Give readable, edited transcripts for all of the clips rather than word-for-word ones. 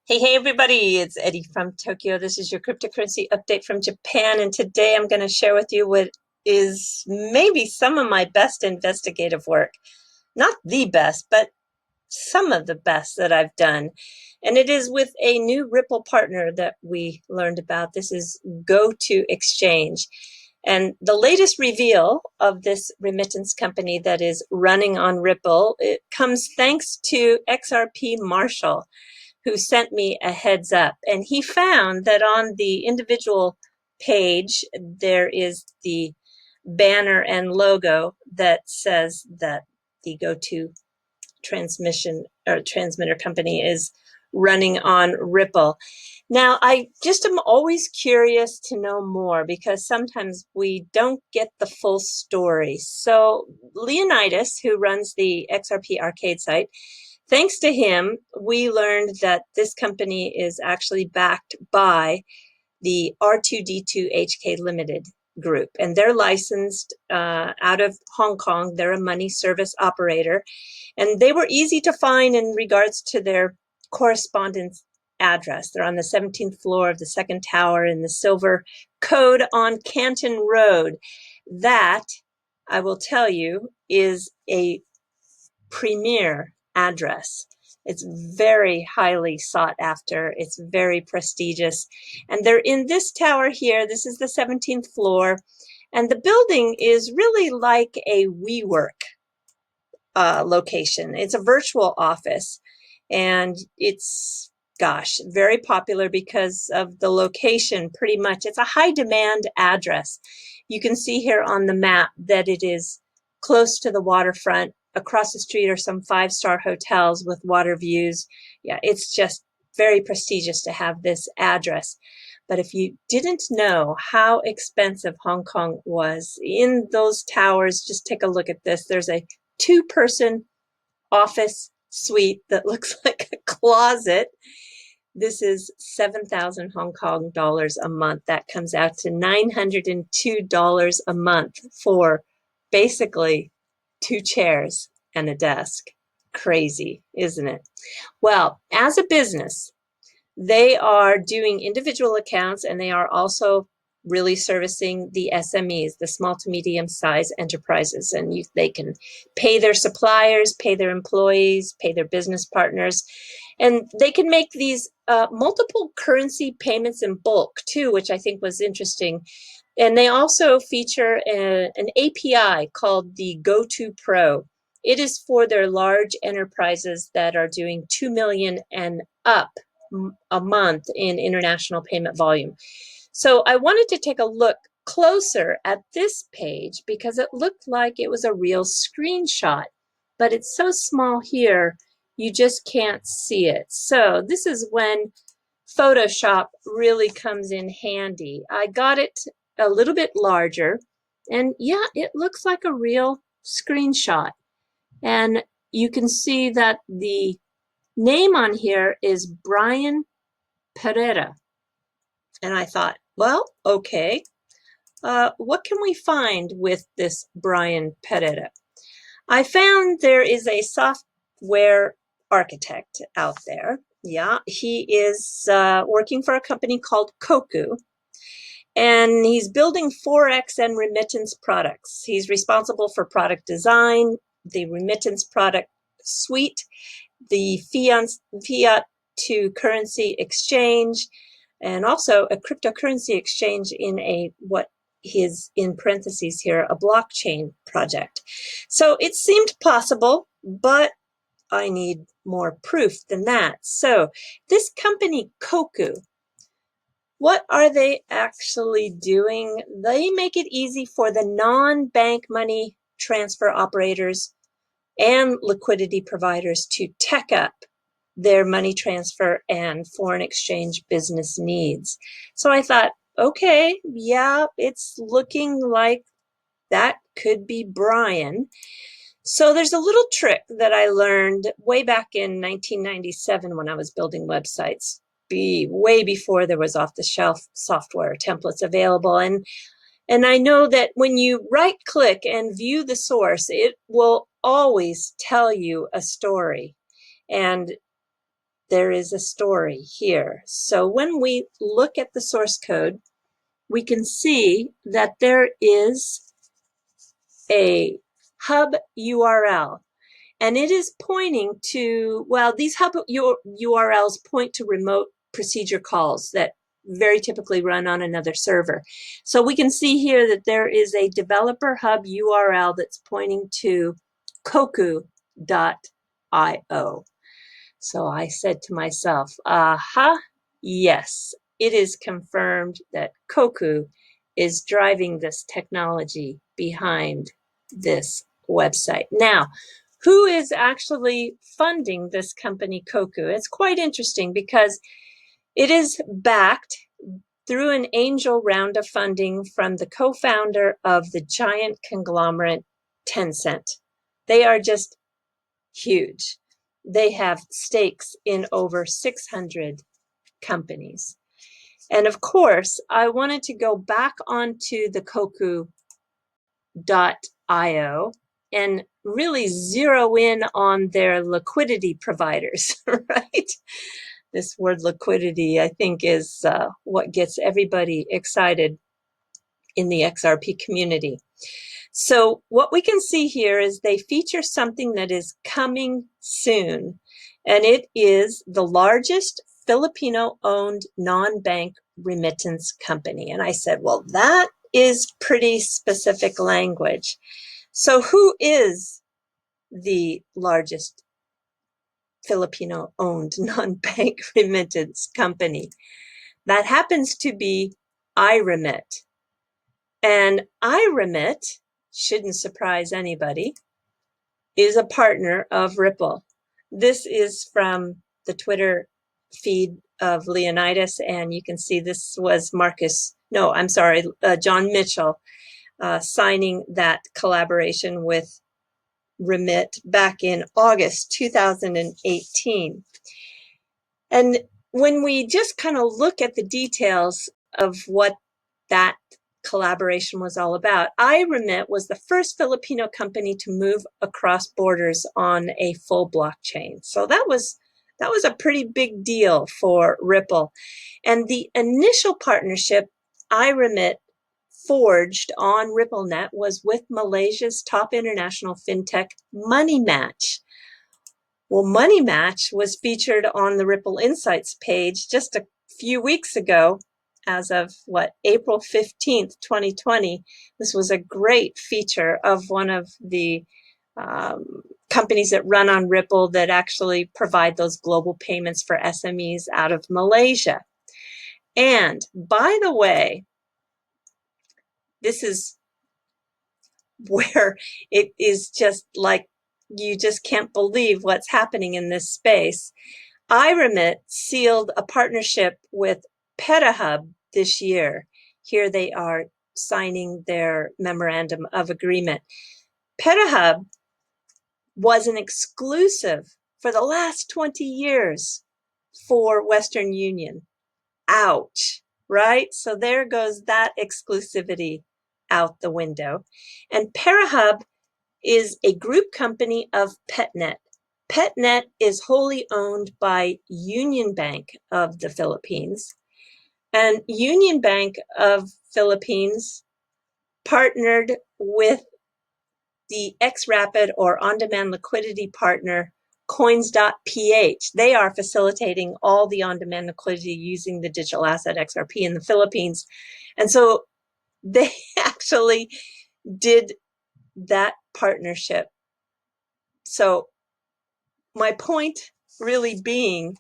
Hey, everybody, it's Eddie from Tokyo. This is your cryptocurrency update from Japan, and today I'm going to share with you what is maybe some of my best investigative work. Not the best, but some of the best that I've done. And it is with a new Ripple partner that we learned about. This is Go2.exchange. And the latest reveal of this remittance company that is running on Ripple, it comes thanks to XRP Marshall, who sent me a heads up. And he found that on the individual page, there is the banner and logo that says that the Go2 transmission or transmitter company is running on Ripple. Now, I just am always curious to know more because sometimes we don't get the full story. So Leonidas, who runs the XRP arcade site, thanks to him, we learned that this company is actually backed by the R2D2HK Limited group, and they're licensed out of Hong Kong. They're a money service operator, and they were easy to find in regards to their correspondence address. They're on the 17th floor of the second tower in the silver code on Canton Road. That, I will tell you, is a premier address. It's very highly sought after. It's very prestigious. And they're in this tower here. This is the 17th floor. And the building is really like a WeWork location. It's a virtual office. And it's, gosh, very popular because of the location, pretty much. It's a high demand address. You can see here on the map that it is close to the waterfront. Across the street are some five-star hotels with water views. Yeah, it's just very prestigious to have this address. But if you didn't know how expensive Hong Kong was in those towers, just take a look at this. There's a two-person office suite that looks like a closet. This is 7,000 Hong Kong dollars a month. That comes out to $902 a month for basically two chairs and a desk. Crazy, isn't it? Well, as a business, they are doing individual accounts, and they are also really servicing the SMEs, the small to medium size enterprises. And they can pay their suppliers, pay their employees, pay their business partners. And they can make these multiple currency payments in bulk too, which I think was interesting. And they also feature an API called the Go2 Pro. It is for their large enterprises that are doing 2 million and up a month in international payment volume. So I wanted to take a look closer at this page because it looked like it was a real screenshot, but it's so small here, you just can't see it. So this is when Photoshop really comes in handy. I got it a little bit larger, and yeah, it looks like a real screenshot. And you can see that the name on here is Brian Pereira. And I thought, well, okay, what can we find with this Brian Pereira? I found there is a software architect out there. Yeah, he is working for a company called Koku, and he's building Forex and remittance products. He's responsible for product design, the remittance product suite, the fiat to currency exchange, and also a cryptocurrency exchange in a what is in parentheses here, a blockchain project. So it seemed possible, but I need more proof than that. So this company, Koku, what are they actually doing? They make it easy for the non-bank money transfer operators and liquidity providers to tech up their money transfer and foreign exchange business needs. So I thought, okay, yeah, it's looking like that could be Brian. So there's a little trick that I learned way back in 1997 when I was building websites, way before there was off-the-shelf software templates available. And I know that when you right-click and view the source, it will always tell you a story. And there is a story here. So when we look at the source code, we can see that there is a hub URL, and it is pointing to, well, these hub URLs point to remote procedure calls that very typically run on another server. So we can see here that there is a developer hub URL that's pointing to Go2.io. So I said to myself, aha, yes, it is confirmed that Go2 is driving this technology behind this website. Now, who is actually funding this company, Go2? It's quite interesting because it is backed through an angel round of funding from the co-founder of the giant conglomerate Tencent. They are just huge. They have stakes in over 600 companies. And of course, I wanted to go back onto the Go2.io and really zero in on their liquidity providers, right? This word liquidity, I think, is what gets everybody excited in the XRP community. So what we can see here is they feature something that is coming soon, and it is the largest Filipino-owned non-bank remittance company. And I said, well, that is pretty specific language. So who is the largest Filipino-owned non-bank remittance company? That happens to be iRemit. And iRemit, shouldn't surprise anybody, is a partner of Ripple. This is from the Twitter feed of Leonidas, and you can see this was John Mitchell signing that collaboration with Remit back in August 2018. And when we just kind of look at the details of what that collaboration was all about, iRemit was the first Filipino company to move across borders on a full blockchain. So that was a pretty big deal for Ripple. And the initial partnership iRemit forged on Ripplenet was with Malaysia's top international fintech Money Match. Well, Money Match was featured on the Ripple Insights page just a few weeks ago, as of April 15th, 2020. This was a great feature of one of the companies that run on Ripple that actually provide those global payments for SMEs out of Malaysia. And by the way, this is where it is just like, you just can't believe what's happening in this space. iRemit sealed a partnership with PetaHub this year. Here they are signing their memorandum of agreement. PetaHub was an exclusive for the last 20 years for Western Union. Ouch, right? So there goes that exclusivity out the window. And PetaHub is a group company of PetNet. PetNet is wholly owned by Union Bank of the Philippines. And Union Bank of Philippines partnered with the XRapid or on-demand liquidity partner Coins.ph. They are facilitating all the on-demand liquidity using the digital asset XRP in the Philippines. And so they actually did that partnership. So my point really being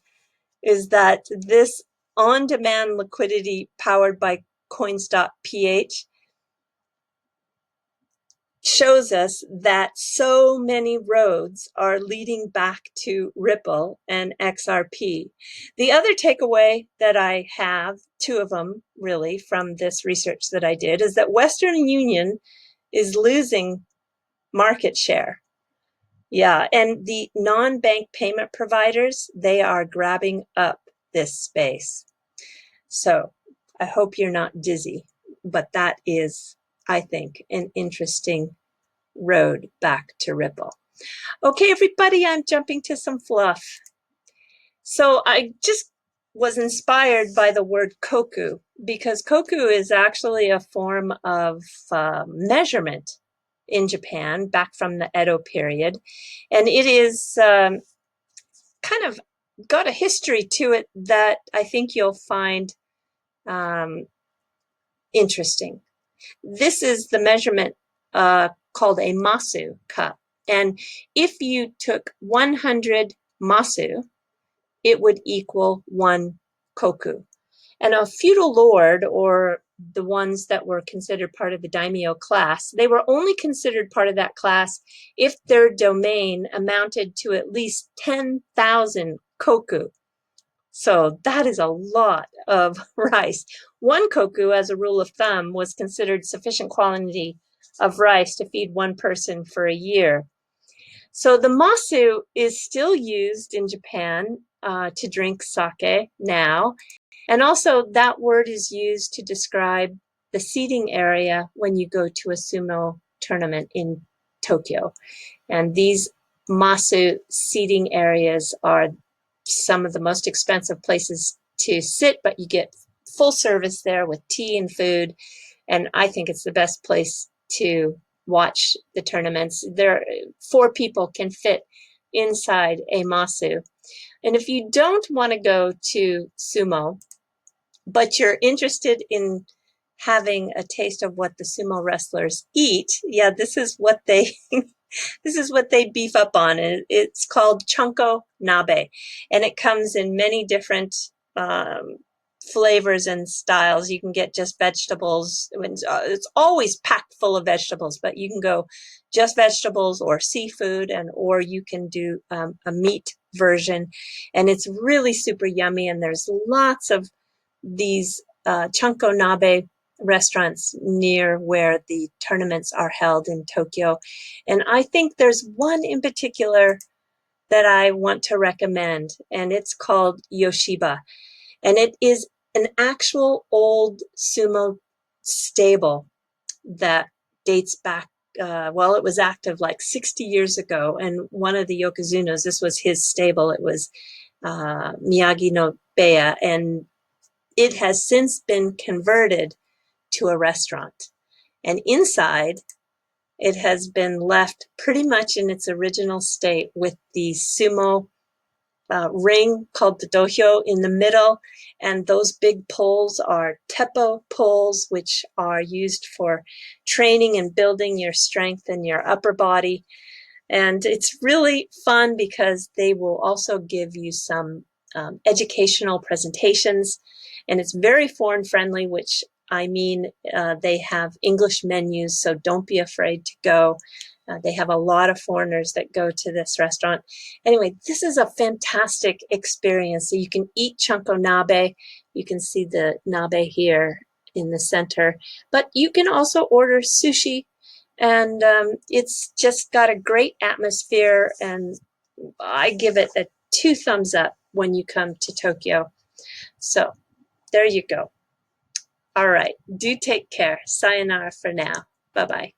is that this on-demand liquidity powered by Coins.ph shows us that so many roads are leading back to Ripple and XRP. The other takeaway that I have, two of them really, from this research that I did, is that Western Union is losing market share. Yeah, and the non-bank payment providers, they are grabbing up this space. So I hope you're not dizzy, but that is, I think, an interesting road back to Ripple. Okay, everybody, I'm jumping to some fluff. So I just was inspired by the word koku, because koku is actually a form of measurement in Japan back from the Edo period. And it is kind of got a history to it that I think you'll find interesting. This is the measurement called a masu cup. And if you took 100 masu, it would equal 1 koku. And a feudal lord, or the ones that were considered part of the daimyo class, they were only considered part of that class if their domain amounted to at least 10,000 koku. So that is a lot of rice. 1 koku, as a rule of thumb, was considered sufficient quantity of rice to feed 1 person for a year. So the masu is still used in Japan to drink sake now. And also that word is used to describe the seating area when you go to a sumo tournament in Tokyo. And these masu seating areas are some of the most expensive places to sit, but you get full service there with tea and food. And I think it's the best place to watch the tournaments. 4 people can fit inside a masu. And if you don't want to go to sumo, but you're interested in having a taste of what the sumo wrestlers eat, yeah, this is what they this is what they beef up on. It's called chanko nabe, and it comes in many different flavors and styles. You can get just vegetables. It's always packed full of vegetables, but you can go just vegetables or seafood, or you can do a meat version, and it's really super yummy. And there's lots of these chanko nabe restaurants near where the tournaments are held in Tokyo. And I think there's one in particular that I want to recommend, and it's called Yoshiba. And it is an actual old sumo stable that dates back, well, it was active like 60 years ago. And one of the Yokozunas, this was his stable. It was Miyaginobeya, and it has since been converted to a restaurant. And inside, it has been left pretty much in its original state, with the sumo ring called the dohyo in the middle. And those big poles are teppo poles, which are used for training and building your strength in your upper body. And it's really fun because they will also give you some educational presentations. And it's very foreign friendly, which I mean, they have English menus, so don't be afraid to go. They have a lot of foreigners that go to this restaurant. Anyway, this is a fantastic experience. So you can eat chanko nabe. You can see the nabe here in the center, but you can also order sushi, and it's just got a great atmosphere, and I give it a 2 thumbs up when you come to Tokyo. So there you go. All right, do take care. Sayonara for now. Bye-bye.